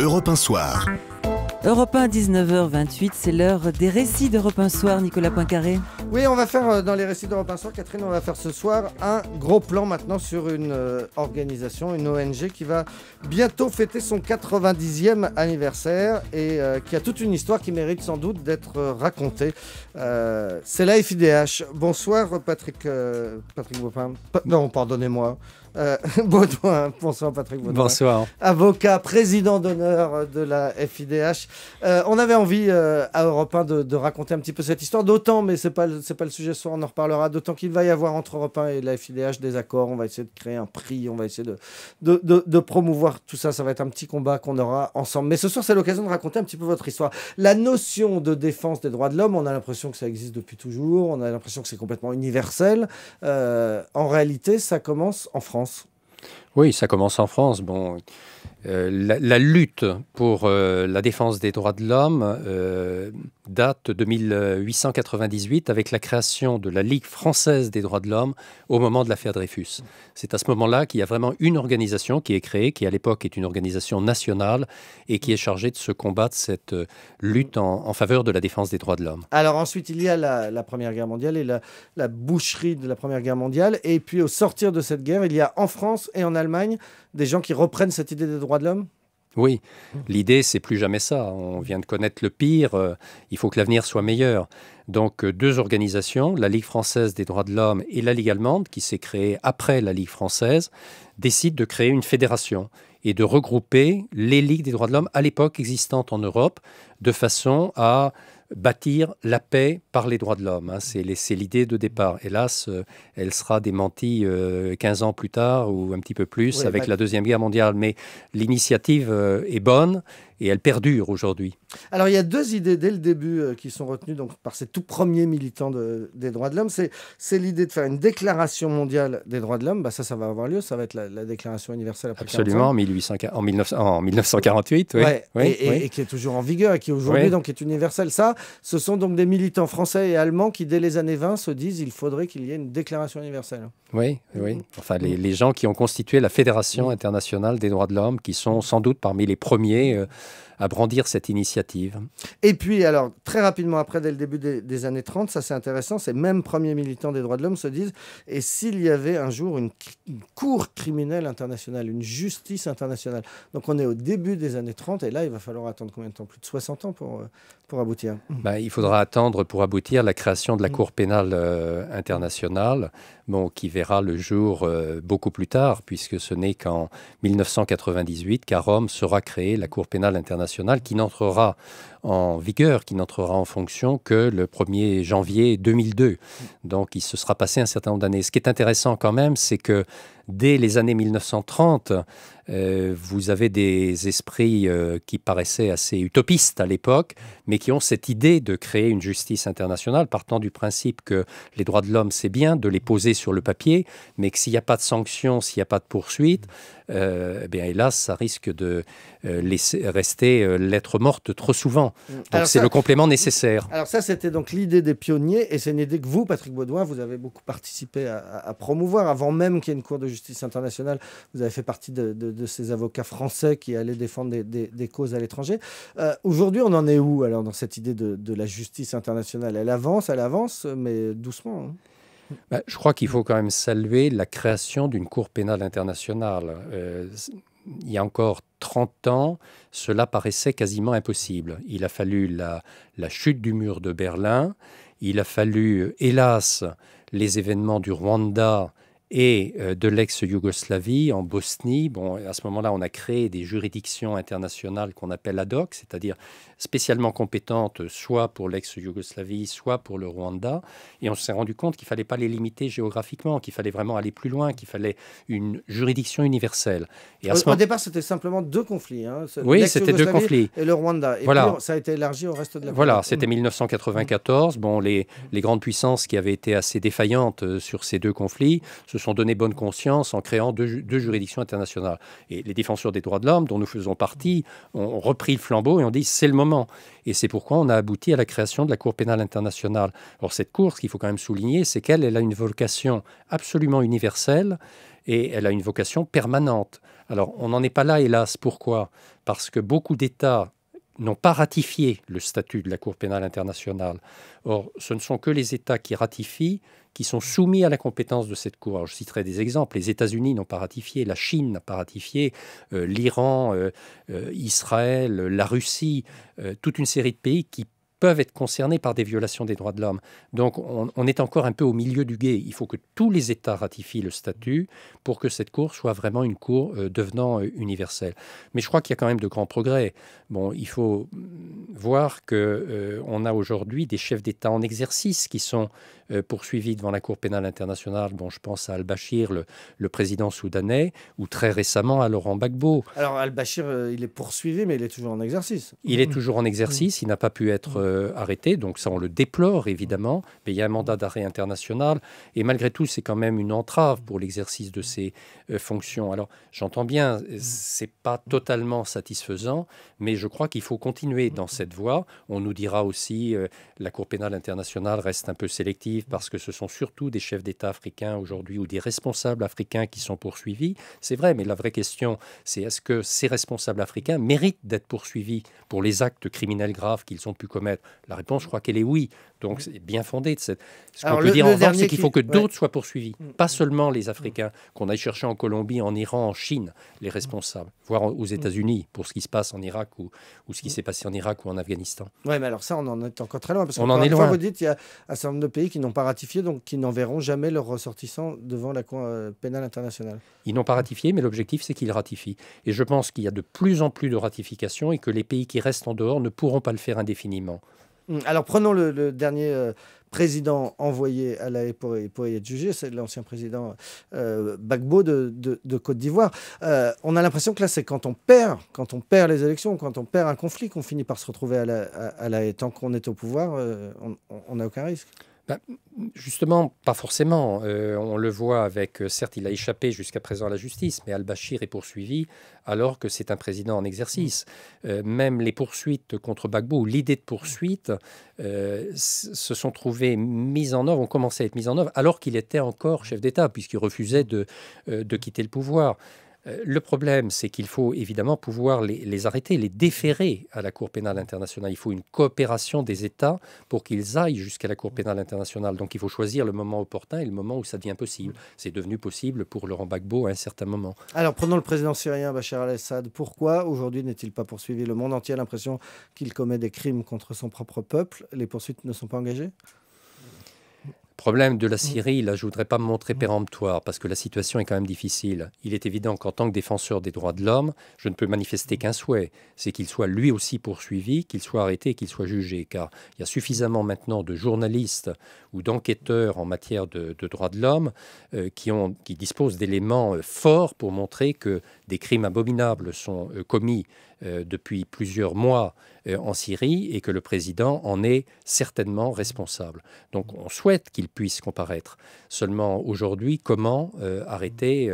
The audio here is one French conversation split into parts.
Europe 1 Soir. Europe 1, 19h28, c'est l'heure des récits d'Europe 1 Soir, Nicolas Poincaré. Oui, on va faire dans les récits d'Europe 1 Soir, Catherine, on va faire ce soir un gros plan maintenant sur une organisation, une ONG qui va bientôt fêter son 90e anniversaire et qui a toute une histoire qui mérite sans doute d'être racontée. C'est la FIDH. Bonsoir Patrick Baudouin. Non, pardonnez-moi. Baudouin. Bonsoir Patrick Baudouin. Bonsoir. Avocat, président d'honneur de la FIDH. On avait envie à Europe 1 de raconter un petit peu cette histoire, d'autant, mais c'est pas le sujet ce soir, on en reparlera, d'autant qu'il va y avoir entre Europe 1 et la FIDH des accords, on va essayer de créer un prix, on va essayer de promouvoir tout ça, ça va être un petit combat qu'on aura ensemble. Mais ce soir, c'est l'occasion de raconter un petit peu votre histoire. La notion de défense des droits de l'homme, on a l'impression que ça existe depuis toujours, on a l'impression que c'est complètement universel. En réalité, ça commence en France. Oui, ça commence en France. Bon, la lutte pour la défense des droits de l'homme date de 1898 avec la création de la Ligue française des droits de l'homme au moment de l'affaire Dreyfus. C'est à ce moment-là qu'il y a vraiment une organisation qui est créée, qui à l'époque est une organisation nationale et qui est chargée de se combattre cette lutte en faveur de la défense des droits de l'homme. Alors ensuite, il y a la Première Guerre mondiale et la boucherie de la Première Guerre mondiale. Et puis au sortir de cette guerre, il y a en France et en Allemagne des gens qui reprennent cette idée des droits de l'homme. Oui, l'idée, c'est plus jamais ça. On vient de connaître le pire, il faut que l'avenir soit meilleur. Donc, deux organisations, la Ligue française des droits de l'homme et la Ligue allemande, qui s'est créée après la Ligue française, décident de créer une fédération et de regrouper les ligues des droits de l'homme à l'époque existantes en Europe, de façon à bâtir la paix par les droits de l'homme. C'est l'idée de départ. Hélas, elle sera démentie 15 ans plus tard ou un petit peu plus, oui, avec la Deuxième Guerre mondiale. Mais l'initiative est bonne et elle perdure aujourd'hui. Alors, il y a deux idées dès le début qui sont retenues donc, par ces tout premiers militants des droits de l'homme. C'est l'idée de faire une déclaration mondiale des droits de l'homme. Ça va avoir lieu. Ça va être la déclaration universelle après 40 ans. Absolument, en 1948. Oui. Ouais, oui, et qui est toujours en vigueur et qui aujourd'hui donc est universelle. Ça, ce sont donc des militants français et allemands qui, dès les années 20, se disent qu'il faudrait qu'il y ait une déclaration universelle. Oui, oui. Enfin, les gens qui ont constitué la Fédération internationale des droits de l'homme, qui sont sans doute parmi les premiers à brandir cette initiative. Et puis, alors, très rapidement après, dès le début des années 30, ça c'est intéressant, ces mêmes premiers militants des droits de l'homme se disent « Et s'il y avait un jour une cour criminelle internationale, une justice internationale ?» Donc on est au début des années 30, et là, il va falloir attendre combien de temps? Plus de 60 ans pour aboutir. Il faudra attendre pour aboutir la création de la Cour pénale internationale, qui verra le jour beaucoup plus tard, puisque ce n'est qu'en 1998 qu'à Rome sera créée la Cour pénale internationale, qui n'entrera en vigueur, qui n'entrera en fonction que le 1er janvier 2002. Donc il se sera passé un certain nombre d'années. Ce qui est intéressant quand même, c'est que dès les années 1930, vous avez des esprits qui paraissaient assez utopistes à l'époque, mais qui ont cette idée de créer une justice internationale, partant du principe que les droits de l'homme, c'est bien de les poser sur le papier, mais que s'il n'y a pas de sanctions, s'il n'y a pas de poursuites, hélas, ça risque de laisser rester lettre morte trop souvent. Donc c'est le complément nécessaire. Alors ça, c'était donc l'idée des pionniers, et c'est une idée que vous, Patrick Baudouin, vous avez beaucoup participé à promouvoir, avant même qu'il y ait une Cour de justice internationale. Vous avez fait partie de ces avocats français qui allaient défendre des causes à l'étranger. Aujourd'hui, on en est où alors dans cette idée de la justice internationale? Elle avance, mais doucement. Je crois qu'il faut quand même saluer la création d'une Cour pénale internationale. Il y a encore 30 ans, cela paraissait quasiment impossible. Il a fallu la chute du mur de Berlin, il a fallu, hélas, les événements du Rwanda et de l'ex-Yougoslavie, en Bosnie. À ce moment-là, on a créé des juridictions internationales qu'on appelle ad hoc, c'est-à-dire spécialement compétentes soit pour l'ex-Yougoslavie, soit pour le Rwanda. Et on s'est rendu compte qu'il ne fallait pas les limiter géographiquement, qu'il fallait vraiment aller plus loin, qu'il fallait une juridiction universelle. Et au départ, c'était simplement deux conflits. Oui, c'était deux conflits. Et le Rwanda. Et puis, ça a été élargi au reste de la Voilà, c'était 1994. Les grandes puissances qui avaient été assez défaillantes sur ces deux conflits se sont donné bonne conscience en créant deux juridictions internationales. Et les défenseurs des droits de l'homme, dont nous faisons partie, ont repris le flambeau et ont dit c'est le moment. Et c'est pourquoi on a abouti à la création de la Cour pénale internationale. Alors cette Cour, ce qu'il faut quand même souligner, c'est qu'elle a une vocation absolument universelle et elle a une vocation permanente. Alors on n'en est pas là, hélas. Pourquoi ? Parce que beaucoup d'États n'ont pas ratifié le statut de la Cour pénale internationale. Or, ce ne sont que les États qui ratifient qui sont soumis à la compétence de cette Cour. Alors, je citerai des exemples. Les États-Unis n'ont pas ratifié, la Chine n'a pas ratifié, l'Iran, Israël, la Russie, toute une série de pays qui peuvent être concernés par des violations des droits de l'homme. Donc on est encore un peu au milieu du gué. Il faut que tous les États ratifient le statut pour que cette Cour soit vraiment une Cour devenant universelle. Mais je crois qu'il y a quand même de grands progrès. Bon, il faut voir qu'on a aujourd'hui des chefs d'État en exercice qui sont poursuivis devant la Cour pénale internationale. Bon, je pense à al-Bashir, le président soudanais, ou très récemment à Laurent Gbagbo. Alors al-Bashir, il est poursuivi, mais il est toujours en exercice. Il est toujours en exercice, il n'a pas pu être arrêté, donc ça on le déplore évidemment, mais il y a un mandat d'arrêt international, et malgré tout c'est quand même une entrave pour l'exercice de ses fonctions. Alors j'entends bien, c'est pas totalement satisfaisant, mais je crois qu'il faut continuer dans cette voie. On nous dira aussi la Cour pénale internationale reste un peu sélective parce que ce sont surtout des chefs d'État africains aujourd'hui ou des responsables africains qui sont poursuivis. C'est vrai, mais la vraie question c'est est-ce que ces responsables africains méritent d'être poursuivis pour les actes criminels graves qu'ils ont pu commettre? La réponse, je crois qu'elle est oui. Donc, c'est bien fondé. Ce qu'on peut dire en revanche, c'est qu'il faut que d'autres soient poursuivis. Pas seulement les Africains, qu'on aille chercher en Colombie, en Iran, en Chine, les responsables, voire aux États-Unis, pour ce qui se passe en Irak ou ce qui s'est passé en Irak ou en Afghanistan. Oui, mais alors ça, on en est encore très loin. Parce on en est loin. Vous dites qu'il y a un certain nombre de pays qui n'ont pas ratifié, donc qui n'enverront jamais leurs ressortissants devant la Cour pénale internationale. Ils n'ont pas ratifié, mais l'objectif, c'est qu'ils ratifient. Et je pense qu'il y a de plus en plus de ratifications et que les pays qui restent en dehors ne pourront pas le faire indéfiniment. Alors prenons le dernier président envoyé à la haie pour y être jugé, c'est l'ancien président Gbagbo de Côte d'Ivoire. On a l'impression que là, c'est quand on perd les élections, quand on perd un conflit, qu'on finit par se retrouver à la haie. Tant qu'on est au pouvoir, on n'a aucun risque. Ben, justement, pas forcément. On le voit avec, certes, il a échappé jusqu'à présent à la justice, mais al-Bashir est poursuivi alors que c'est un président en exercice. Même les poursuites contre Gbagbo, ou l'idée de poursuite, se sont trouvées mises en œuvre, ont commencé à être mises en œuvre alors qu'il était encore chef d'État, puisqu'il refusait de quitter le pouvoir. Le problème, c'est qu'il faut évidemment pouvoir les arrêter, les déférer à la Cour pénale internationale. Il faut une coopération des États pour qu'ils aillent jusqu'à la Cour pénale internationale. Donc il faut choisir le moment opportun et le moment où ça devient possible. C'est devenu possible pour Laurent Gbagbo à un certain moment. Alors prenons le président syrien Bachar al-Assad. Pourquoi aujourd'hui n'est-il pas poursuivi? Le monde entier a l'impression qu'il commet des crimes contre son propre peuple. Les poursuites ne sont pas engagées? Problème de la Syrie, là, je ne voudrais pas me montrer péremptoire parce que la situation est quand même difficile. Il est évident qu'en tant que défenseur des droits de l'homme, je ne peux manifester qu'un souhait, c'est qu'il soit lui aussi poursuivi, qu'il soit arrêté et qu'il soit jugé. Car il y a suffisamment maintenant de journalistes ou d'enquêteurs en matière de droits de l'homme qui disposent d'éléments forts pour montrer que des crimes abominables sont commis depuis plusieurs mois en Syrie et que le président en est certainement responsable. Donc on souhaite qu'il puisse comparaître. Seulement aujourd'hui, comment arrêter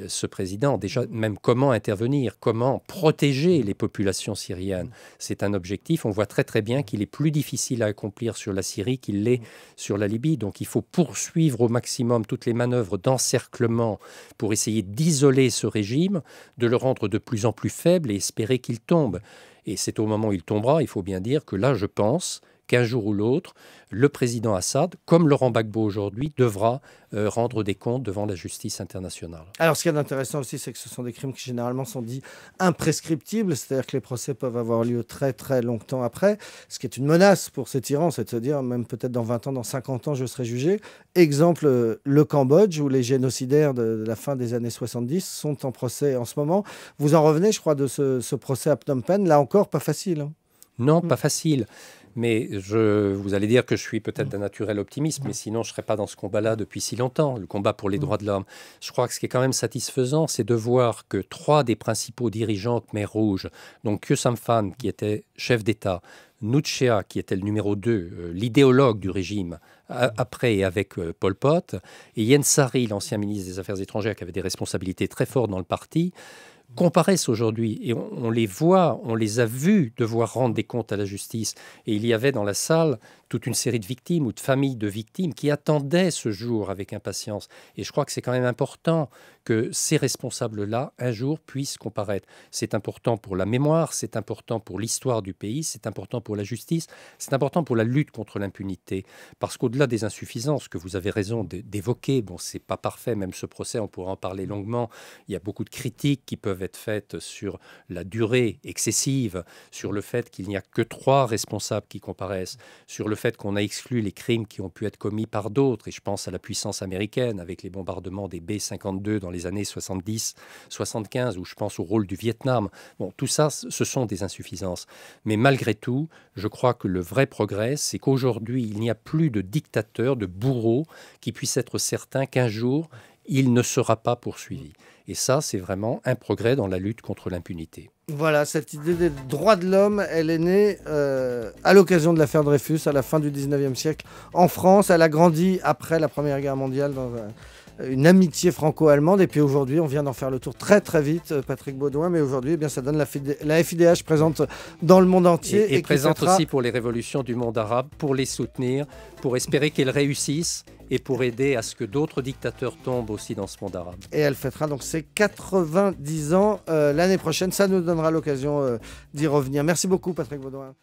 ce président? Déjà, même comment intervenir? Comment protéger les populations syriennes? C'est un objectif. On voit très très bien qu'il est plus difficile à accomplir sur la Syrie qu'il l'est sur la Libye. Donc il faut poursuivre au maximum toutes les manœuvres d'encerclement pour essayer d'isoler ce régime, de le rendre de plus en plus faible et espérer qu'il tombe. Et c'est au moment où il tombera, il faut bien dire que là, je pense qu'un jour ou l'autre, le président Assad, comme Laurent Gbagbo aujourd'hui, devra rendre des comptes devant la justice internationale. Alors, ce qui est intéressant aussi, c'est que ce sont des crimes qui généralement sont dits imprescriptibles, c'est-à-dire que les procès peuvent avoir lieu très très longtemps après, ce qui est une menace pour ces tyrans, c'est de se dire, même peut-être dans 20 ans, dans 50 ans, je serai jugé. Exemple, le Cambodge, où les génocidaires de la fin des années 70 sont en procès en ce moment. Vous en revenez, je crois, de ce procès à Phnom Penh, là encore, pas facile. Non, pas facile. Mais vous allez dire que je suis peut-être d'un naturel optimiste, mais sinon je ne serais pas dans ce combat-là depuis si longtemps, le combat pour les droits de l'homme. Je crois que ce qui est quand même satisfaisant, c'est de voir que 3 des principaux dirigeants Khmer Rouge, donc Khieu Samphan, qui était chef d'État, Nuchea, qui était le numéro 2, l'idéologue du régime, après et avec Pol Pot, et Ieng Sary, l'ancien ministre des Affaires étrangères, qui avait des responsabilités très fortes dans le parti, comparaissent aujourd'hui. Et on les voit, on les a vus devoir rendre des comptes à la justice. Et il y avait dans la salle toute une série de victimes ou de familles de victimes qui attendaient ce jour avec impatience. Et je crois que c'est quand même important que ces responsables-là, un jour, puissent comparaître. C'est important pour la mémoire, c'est important pour l'histoire du pays, c'est important pour la justice, c'est important pour la lutte contre l'impunité. Parce qu'au-delà des insuffisances que vous avez raison d'évoquer, bon, c'est pas parfait, même ce procès, on pourra en parler longuement, il y a beaucoup de critiques qui peuvent être faites sur la durée excessive, sur le fait qu'il n'y a que 3 responsables qui comparaissent, sur le fait qu'on a exclu les crimes qui ont pu être commis par d'autres, et je pense à la puissance américaine avec les bombardements des B-52 dans les années 70-75, ou je pense au rôle du Vietnam. Bon, tout ça, ce sont des insuffisances. Mais malgré tout, je crois que le vrai progrès, c'est qu'aujourd'hui, il n'y a plus de dictateurs, de bourreaux qui puissent être certains qu'un jour, il ne sera pas poursuivi. Et ça, c'est vraiment un progrès dans la lutte contre l'impunité. Voilà, cette idée des droits de l'homme, elle est née à l'occasion de l'affaire Dreyfus, à la fin du 19e siècle, en France. Elle a grandi après la Première Guerre mondiale dans une amitié franco-allemande. Et puis aujourd'hui, on vient d'en faire le tour très très vite, Patrick Baudouin. Mais aujourd'hui, eh bien, ça donne la FIDH présente dans le monde entier. Et présente aussi pour les révolutions du monde arabe, pour les soutenir, pour espérer qu'elles réussissent et pour aider à ce que d'autres dictateurs tombent aussi dans ce monde arabe. Et elle fêtera donc ses 90 ans l'année prochaine. Ça nous donnera l'occasion d'y revenir. Merci beaucoup, Patrick Baudouin.